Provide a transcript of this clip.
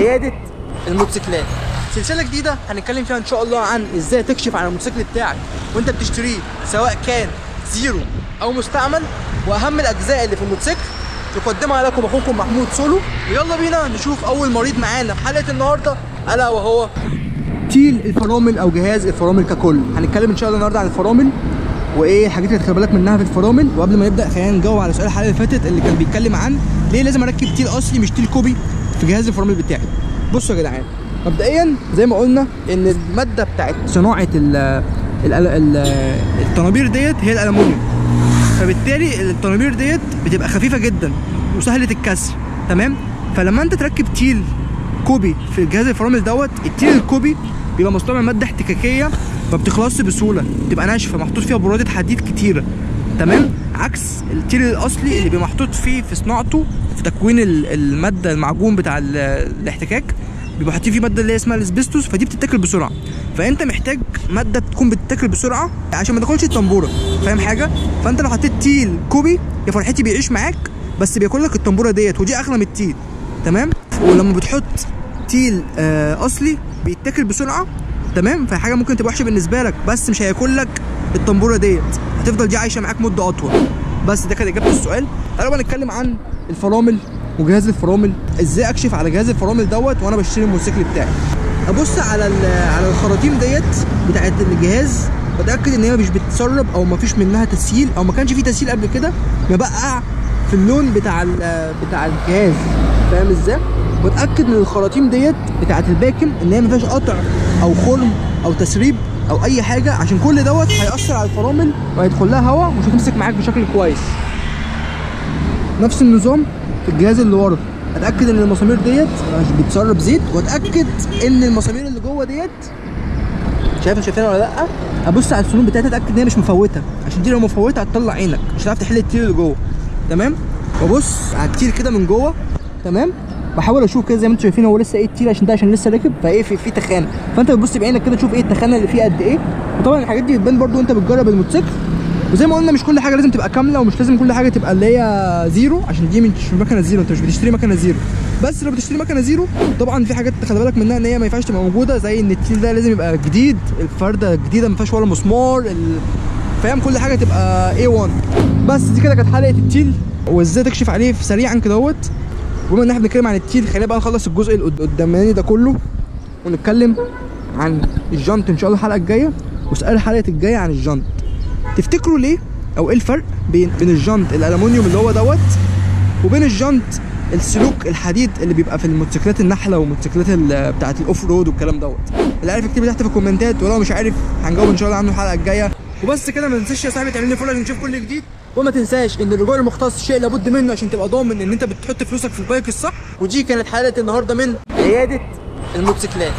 عيادة الموتوسيكلات. سلسلة جديدة هنتكلم فيها ان شاء الله عن ازاي تكشف عن الموتوسيكل بتاعك وانت بتشتريه، سواء كان زيرو او مستعمل، واهم الاجزاء اللي في الموتوسيكل. يقدمها لكم اخوكم محمود سولو، ويلا بينا نشوف اول مريض معانا في حلقة النهارده، الا وهو تيل الفرامل او جهاز الفرامل ككل. هنتكلم ان شاء الله النهارده عن الفرامل وايه الحاجات اللي تاخد بالك منها في الفرامل. وقبل ما نبدا خلينا نجاوب على سؤال الحلقه اللي فاتت اللي كان بيتكلم عن ليه لازم اركب تيل اصلي مش تيل كوبي في جهاز الفرامل بتاعي. بصوا يا جدعان، مبدئيا زي ما قلنا ان الماده بتاعت صناعه الطنابير ديت هي الالومنيوم، فبالتالي الطنابير ديت بتبقى خفيفه جدا وسهله الكسر، تمام؟ فلما انت تركب تيل كوبي في جهاز الفرامل دوت، التيل الكوبي بيبقى مصنوع من ماده احتكاكيه ما بتخلصش بسهوله، بتبقى ناشفه محطوط فيها براده حديد كتيره، تمام؟ عكس التيل الاصلي اللي بيبقى محطوط فيه في صناعته في تكوين الماده المعجون بتاع الاحتكاك، بيبقى حاطين فيه ماده اللي هي اسمها الاسبستوس، فدي بتتاكل بسرعه. فانت محتاج ماده تكون بتتاكل بسرعه عشان ما تاكلش الطنبوره، فاهم حاجه؟ فانت لو حطيت تيل كوبي يا فرحتي بيعيش معاك، بس بياكل لك الطنبوره ديت، ودي اغلى من التيل، تمام؟ ولما بتحط تيل اصلي بيتاكل بسرعه، تمام؟ فحاجه ممكن تبقى وحشه بالنسبه لك، بس مش هياكل لك الطنبوره ديت، هتفضل دي عايشه معاك مده اطول. بس ده كان اجابه السؤال. تعالوا بقى نتكلم عن الفرامل وجهاز الفرامل، ازاي اكشف على جهاز الفرامل دوت وانا بشتري الموتوسيكل بتاعي. ابص على الخراطيم ديت بتاعت الجهاز، بتاكد ان هي مش بتتسرب او ما فيش منها تسييل او ما كانش فيه تسييل قبل كده مبقع في اللون بتاع الجهاز، فاهم ازاي؟ بتاكد من الخراطيم ديت بتاعت الباكن ان هي ما فيهاش قطع او خرم او تسريب او اي حاجه، عشان كل دوت هيأثر على الفرامل وهيدخل لها هواء ومش هتمسك معاك بشكل كويس. نفس النظام في الجهاز اللي ورا، اتاكد ان المسامير ديت مش بتسرب زيت، واتاكد ان المسامير اللي جوه ديت شايفينها ولا لا. ابص على السنون بتاعتها، اتاكد ان هي مش مفوته، عشان دي لو مفوته هتطلع عينك مش هتعرف تحل التيل اللي جوه، تمام؟ وابص على التيل كده من جوه، تمام؟ بحاول اشوف كده زي ما انتم شايفين هو لسه ايه التيل، عشان ده عشان لسه راكب فايه في تخانه، فانت بتبص بعينك كده تشوف ايه التخانه اللي فيه قد ايه. وطبعا الحاجات دي بتبان برده وانت بتجرب الموتوسيكل، وزي ما قلنا مش كل حاجه لازم تبقى كامله، ومش لازم كل حاجه تبقى اللي هي زيرو، عشان دي مش مكنه زيرو، انت مش بتشتري مكنه زيرو. بس لو بتشتري مكنه زيرو طبعا في حاجات تخلي بالك منها ان هي ما ينفعش تبقى موجوده، زي ان التيل ده لازم يبقى جديد، الفرده جديده ما فيهاش ولا مسمار، فاهم؟ كل حاجه تبقى A1. بس دي كده كانت حلقه التيل وازاي تكشف عليه سريعا كده اهوت. بما ان احنا بنتكلم عن التيل، خلينا بقى نخلص الجزء القداماني ده كله ونتكلم عن الجنط ان شاء الله الحلقه الجايه. وسؤال الحلقه الجايه عن الجنط، تفتكروا ليه او ايه الفرق بين الجنط الالومنيوم اللي هو دوت وبين الجنط السلوك الحديد اللي بيبقى في الموتوسيكلات النحله والموتوسيكلات بتاعه الاوف رود والكلام دوت؟ اللي عارف يكتب لي تحت في الكومنتات، ولو مش عارف هنجاوب ان شاء الله عنه الحلقه الجايه. وبس كده، ما تنساش يا صاحبي تعمل لي فولو عشان نشوف كل جديد، وما تنساش ان الرجوع المختص شيء لابد منه عشان تبقى ضامن ان انت بتحط فلوسك في البايك الصح. ودي كانت حلقه النهارده من عياده الموتوسيكلات.